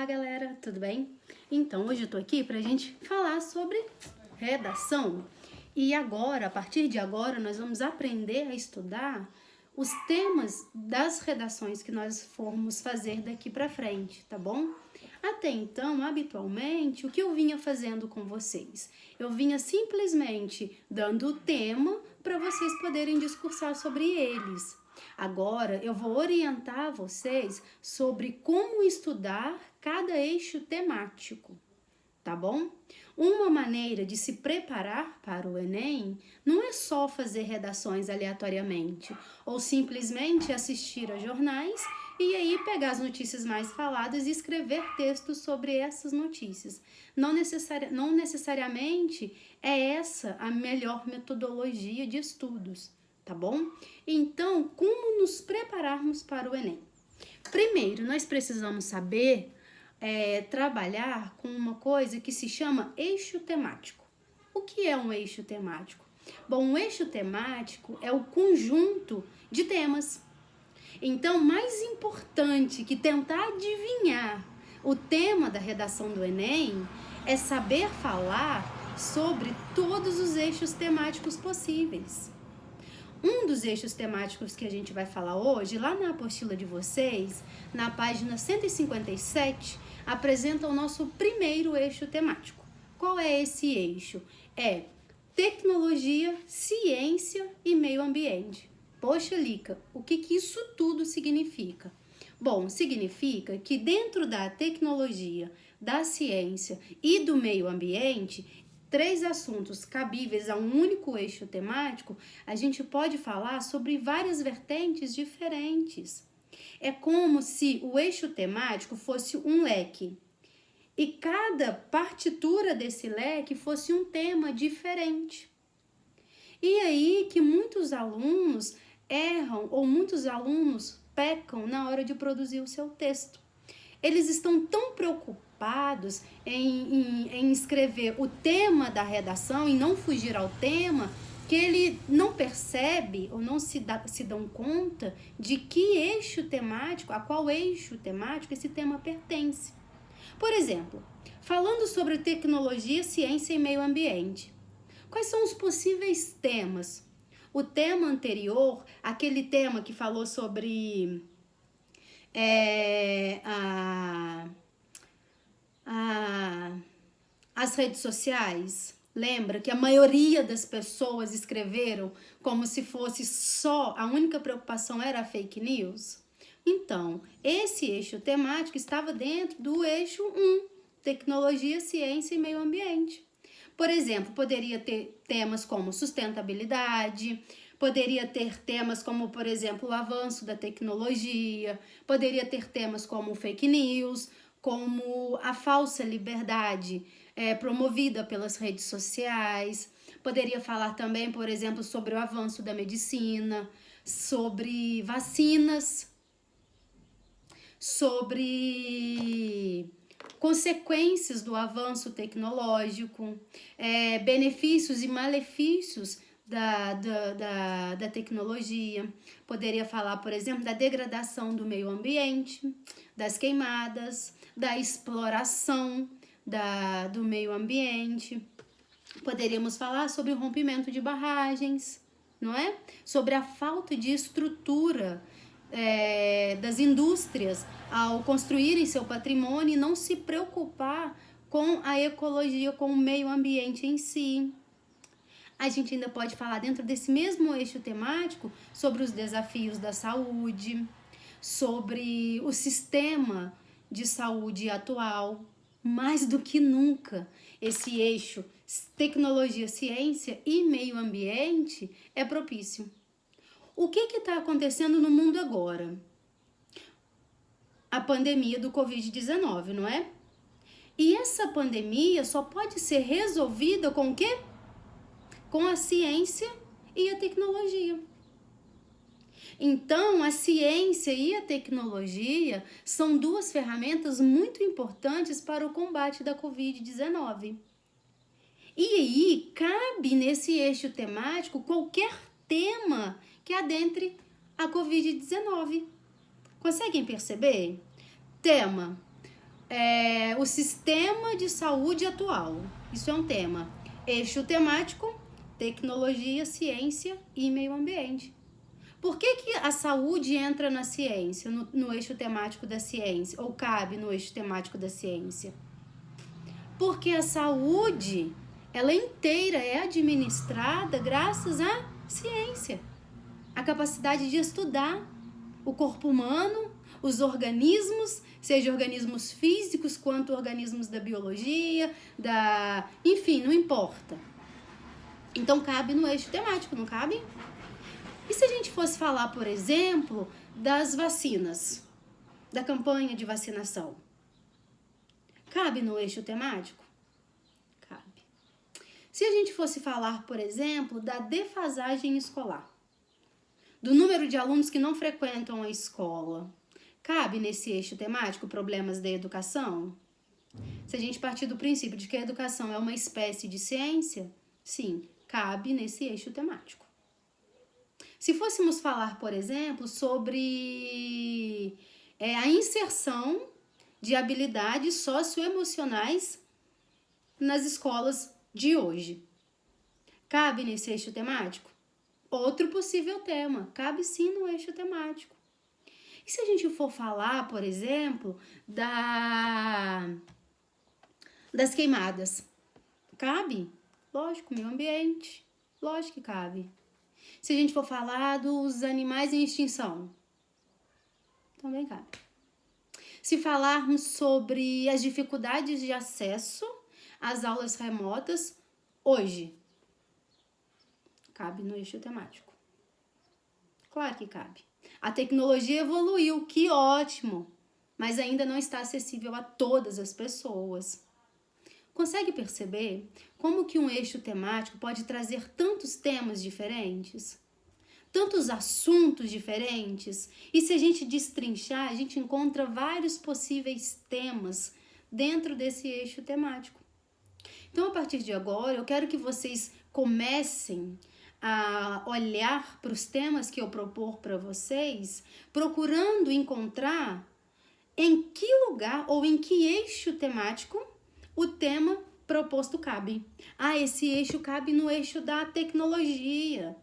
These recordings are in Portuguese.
Olá, galera, tudo bem? Então, hoje eu tô aqui pra gente falar sobre redação. E agora, a partir de agora, nós vamos aprender a estudar os temas das redações que nós formos fazer daqui pra frente, tá bom? Até então, habitualmente, o que eu vinha fazendo com vocês? Eu vinha simplesmente dando o tema para vocês poderem discursar sobre eles. Agora eu vou orientar vocês sobre como estudar cada eixo temático, tá bom? Uma maneira de se preparar para o Enem não é só fazer redações aleatoriamente ou simplesmente assistir a jornais e aí pegar as notícias mais faladas e escrever textos sobre essas notícias. Não necessariamente é essa a melhor metodologia de estudos, tá bom? Então, como nos prepararmos para o Enem? Primeiro, nós precisamos saber trabalhar com uma coisa que se chama eixo temático. O que é um eixo temático? Bom, um eixo temático é o conjunto de temas. Então, mais importante que tentar adivinhar o tema da redação do Enem é saber falar sobre todos os eixos temáticos possíveis. Um dos eixos temáticos que a gente vai falar hoje, lá na apostila de vocês, na página 157, apresenta o nosso primeiro eixo temático. Qual é esse eixo? É tecnologia, ciência e meio ambiente. Poxa, Lica, o que isso tudo significa? Bom, significa que dentro da tecnologia, da ciência e do meio ambiente, três assuntos cabíveis a um único eixo temático, a gente pode falar sobre várias vertentes diferentes. É como se o eixo temático fosse um leque e cada partitura desse leque fosse um tema diferente. E aí que muitos alunos erram ou muitos alunos pecam na hora de produzir o seu texto. Eles estão tão preocupados em escrever o tema da redação e não fugir ao tema, que ele não percebe ou não se dão conta de que eixo temático, a qual eixo temático esse tema pertence. Por exemplo, falando sobre tecnologia, ciência e meio ambiente, quais são os possíveis temas? O tema anterior, aquele tema que falou sobre as redes sociais. Lembra que a maioria das pessoas escreveram como se fosse só, a única preocupação era a fake news? Então, esse eixo temático estava dentro do eixo 1, tecnologia, ciência e meio ambiente. Por exemplo, poderia ter temas como sustentabilidade, poderia ter temas como, por exemplo, o avanço da tecnologia, poderia ter temas como fake news, como a falsa liberdade promovida pelas redes sociais. Poderia falar também, por exemplo, sobre o avanço da medicina, sobre vacinas, sobre consequências do avanço tecnológico, benefícios e malefícios da tecnologia. Poderia falar, por exemplo, da degradação do meio ambiente, das queimadas, da exploração do meio ambiente. Poderíamos falar sobre o rompimento de barragens, não é? Sobre a falta de estrutura das indústrias ao construírem seu patrimônio e não se preocupar com a ecologia, com o meio ambiente em si. A gente ainda pode falar dentro desse mesmo eixo temático sobre os desafios da saúde, sobre o sistema de saúde atual. Mais do que nunca, esse eixo tecnologia, ciência e meio ambiente é propício. O que está acontecendo no mundo agora? A pandemia do Covid-19, não é? E essa pandemia só pode ser resolvida com o quê? Com a ciência e a tecnologia. Então, a ciência e a tecnologia são duas ferramentas muito importantes para o combate da Covid-19. E aí, cabe nesse eixo temático qualquer tema que adentre a Covid-19. Conseguem perceber? Tema: o sistema de saúde atual. Isso é um tema. Eixo temático, tecnologia, ciência e meio ambiente. Por que a saúde entra na ciência, no eixo temático da ciência, ou cabe no eixo temático da ciência? Porque a saúde, ela inteira é administrada graças à ciência. A capacidade de estudar o corpo humano, os organismos, seja organismos físicos quanto organismos da biologia, enfim, não importa. Então cabe no eixo temático, não cabe? E se a gente fosse falar, por exemplo, das vacinas, da campanha de vacinação? Cabe no eixo temático? Cabe. Se a gente fosse falar, por exemplo, da defasagem escolar, do número de alunos que não frequentam a escola, cabe nesse eixo temático problemas da educação? Se a gente partir do princípio de que a educação é uma espécie de ciência, sim, cabe nesse eixo temático. Se fôssemos falar, por exemplo, sobre a inserção de habilidades socioemocionais nas escolas de hoje, cabe nesse eixo temático? Outro possível tema, cabe sim no eixo temático. E se a gente for falar, por exemplo, das queimadas, cabe? Lógico, meio ambiente, lógico que cabe. Se a gente for falar dos animais em extinção, também cabe. Se falarmos sobre as dificuldades de acesso às aulas remotas, hoje, cabe no eixo temático. Claro que cabe. A tecnologia evoluiu, que ótimo, mas ainda não está acessível a todas as pessoas. Consegue perceber como que um eixo temático pode trazer tantos temas diferentes? Tantos assuntos diferentes? E se a gente destrinchar, a gente encontra vários possíveis temas dentro desse eixo temático. Então, a partir de agora, eu quero que vocês comecem a olhar para os temas que eu propor para vocês, procurando encontrar em que lugar ou em que eixo temático o tema proposto cabe. Esse eixo cabe no eixo da tecnologia.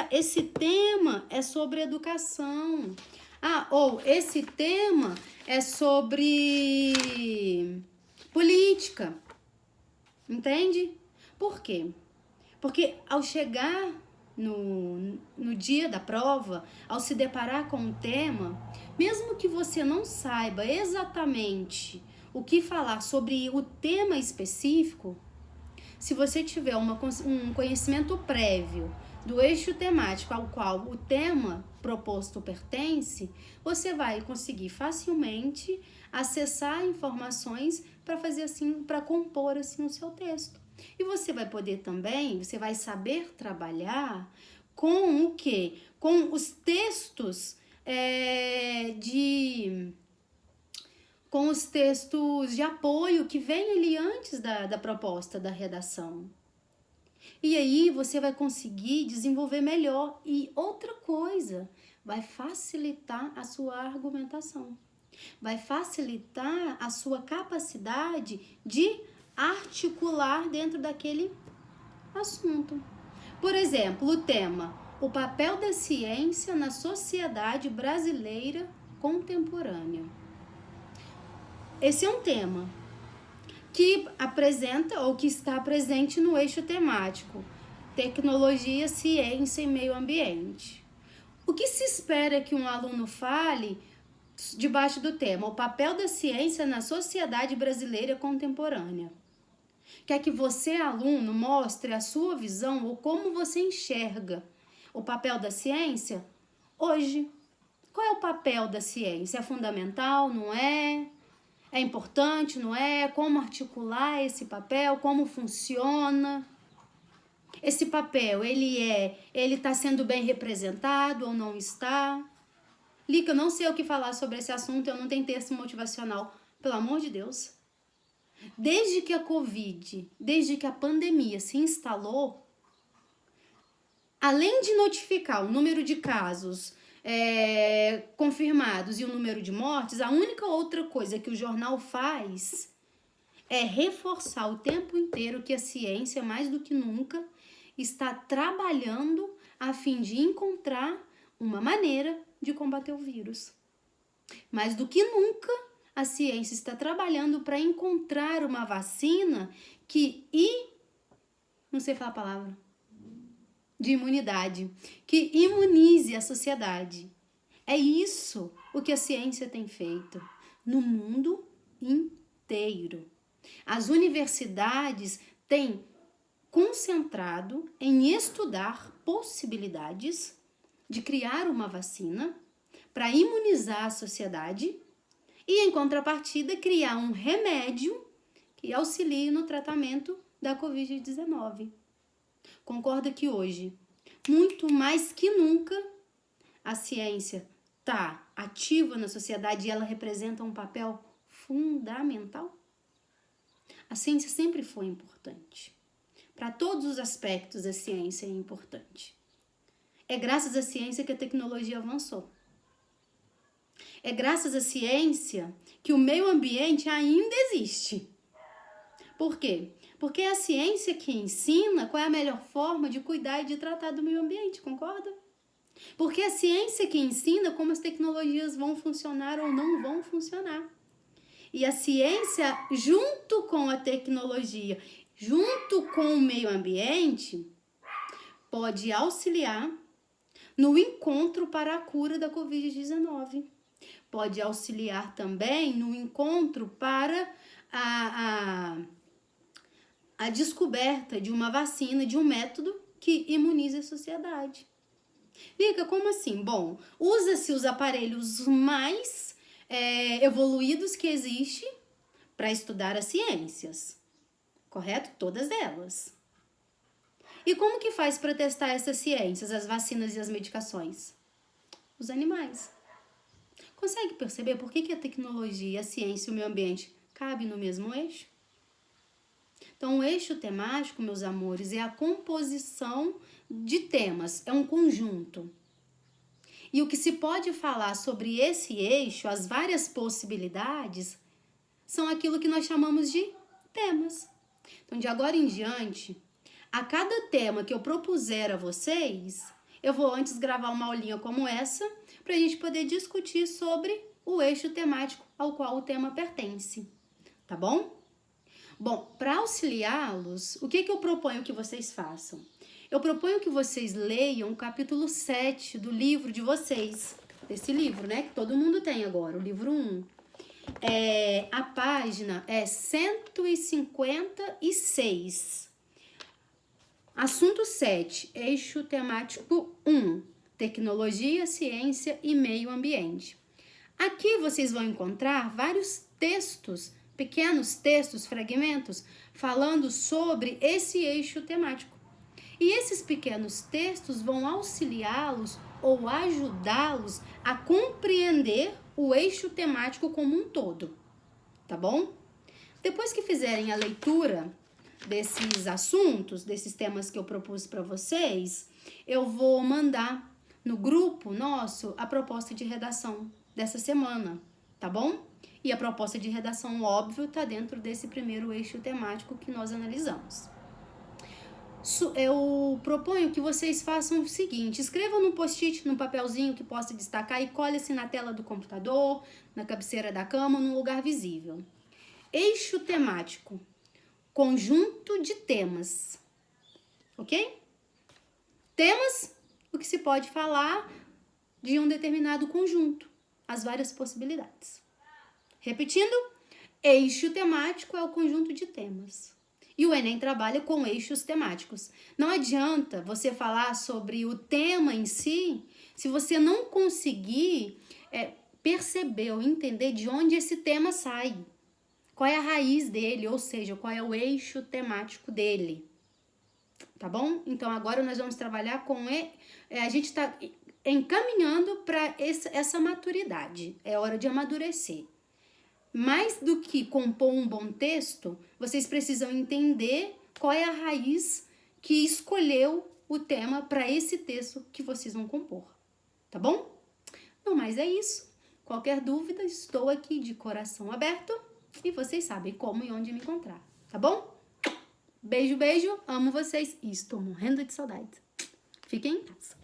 Esse tema é sobre educação. Ou esse tema é sobre política. Entende? Por quê? Porque ao chegar no dia da prova, ao se deparar com um tema, mesmo que você não saiba exatamente o que falar sobre o tema específico, se você tiver um conhecimento prévio do eixo temático ao qual o tema proposto pertence, você vai conseguir facilmente acessar informações para fazer assim, para compor assim o seu texto. E você vai poder também, você vai saber trabalhar com o quê? Com os textos com os textos de apoio que vem ali antes da proposta da redação. E aí você vai conseguir desenvolver melhor. E outra coisa, vai facilitar a sua argumentação. Vai facilitar a sua capacidade de articular dentro daquele assunto. Por exemplo, o tema: o papel da ciência na sociedade brasileira contemporânea. Esse é um tema que apresenta ou que está presente no eixo temático tecnologia, ciência e meio ambiente. O que se espera que um aluno fale debaixo do tema o papel da ciência na sociedade brasileira contemporânea? Quer que você, aluno, mostre a sua visão ou como você enxerga o papel da ciência hoje. Qual é o papel da ciência? É fundamental, não é? É importante, não é? Como articular esse papel? Como funciona? Esse papel, ele está sendo bem representado ou não está? Lica, eu não sei o que falar sobre esse assunto, eu não tenho texto motivacional. Pelo amor de Deus. Desde que a pandemia se instalou, além de notificar o número de casos confirmados e o número de mortes, a única outra coisa que o jornal faz é reforçar o tempo inteiro que a ciência, mais do que nunca, está trabalhando a fim de encontrar uma maneira de combater o vírus. Mais do que nunca, a ciência está trabalhando para encontrar uma vacina não sei falar a palavra, de imunidade, que imunize a sociedade. É isso o que a ciência tem feito no mundo inteiro. As universidades têm concentrado em estudar possibilidades de criar uma vacina para imunizar a sociedade e, em contrapartida, criar um remédio que auxilie no tratamento da Covid-19. Concorda que hoje, muito mais que nunca, a ciência está ativa na sociedade e ela representa um papel fundamental? A ciência sempre foi importante. Para todos os aspectos, a ciência é importante. É graças à ciência que a tecnologia avançou. É graças à ciência que o meio ambiente ainda existe. Por quê? Porque é a ciência que ensina qual é a melhor forma de cuidar e de tratar do meio ambiente, concorda? Porque é a ciência que ensina como as tecnologias vão funcionar ou não vão funcionar. E a ciência, junto com a tecnologia, junto com o meio ambiente, pode auxiliar no encontro para a cura da Covid-19. Pode auxiliar também no encontro para a descoberta de uma vacina, de um método que imunize a sociedade. Fica como assim? Bom, usa-se os aparelhos mais evoluídos que existem para estudar as ciências, correto? Todas elas. E como que faz para testar essas ciências, as vacinas e as medicações? Os animais. Consegue perceber por que a tecnologia, a ciência e o meio ambiente cabem no mesmo eixo? Então, o eixo temático, meus amores, é a composição de temas, é um conjunto. E o que se pode falar sobre esse eixo, as várias possibilidades, são aquilo que nós chamamos de temas. Então, de agora em diante, a cada tema que eu propuser a vocês, eu vou antes gravar uma aulinha como essa, para a gente poder discutir sobre o eixo temático ao qual o tema pertence, tá bom? Bom, para auxiliá-los, o que eu proponho que vocês façam? Eu proponho que vocês leiam o capítulo 7 do livro de vocês, desse livro, né, que todo mundo tem agora, o livro 1. A página é 156. Assunto 7, eixo temático 1, tecnologia, ciência e meio ambiente. Aqui vocês vão encontrar vários textos, pequenos textos, fragmentos, falando sobre esse eixo temático. E esses pequenos textos vão auxiliá-los ou ajudá-los a compreender o eixo temático como um todo, tá bom? Depois que fizerem a leitura desses assuntos, desses temas que eu propus para vocês, eu vou mandar no grupo nosso a proposta de redação dessa semana, tá bom? E a proposta de redação, óbvio, tá dentro desse primeiro eixo temático que nós analisamos. Eu proponho que vocês façam o seguinte: escrevam num post-it, num papelzinho que possa destacar e colhe-se na tela do computador, na cabeceira da cama, num lugar visível. Eixo temático, conjunto de temas, ok? Temas, o que se pode falar de um determinado conjunto, as várias possibilidades. Repetindo, eixo temático é o conjunto de temas. E o Enem trabalha com eixos temáticos. Não adianta você falar sobre o tema em si se você não conseguir perceber ou entender de onde esse tema sai. Qual é a raiz dele, ou seja, qual é o eixo temático dele. Tá bom? Então, agora nós vamos trabalhar com... a gente está encaminhando para essa maturidade. É hora de amadurecer. Mais do que compor um bom texto, vocês precisam entender qual é a raiz que escolheu o tema para esse texto que vocês vão compor. Tá bom? No mais é isso. Qualquer dúvida, estou aqui de coração aberto e vocês sabem como e onde me encontrar, tá bom? Beijo, beijo, amo vocês e estou morrendo de saudade. Fiquem em casa.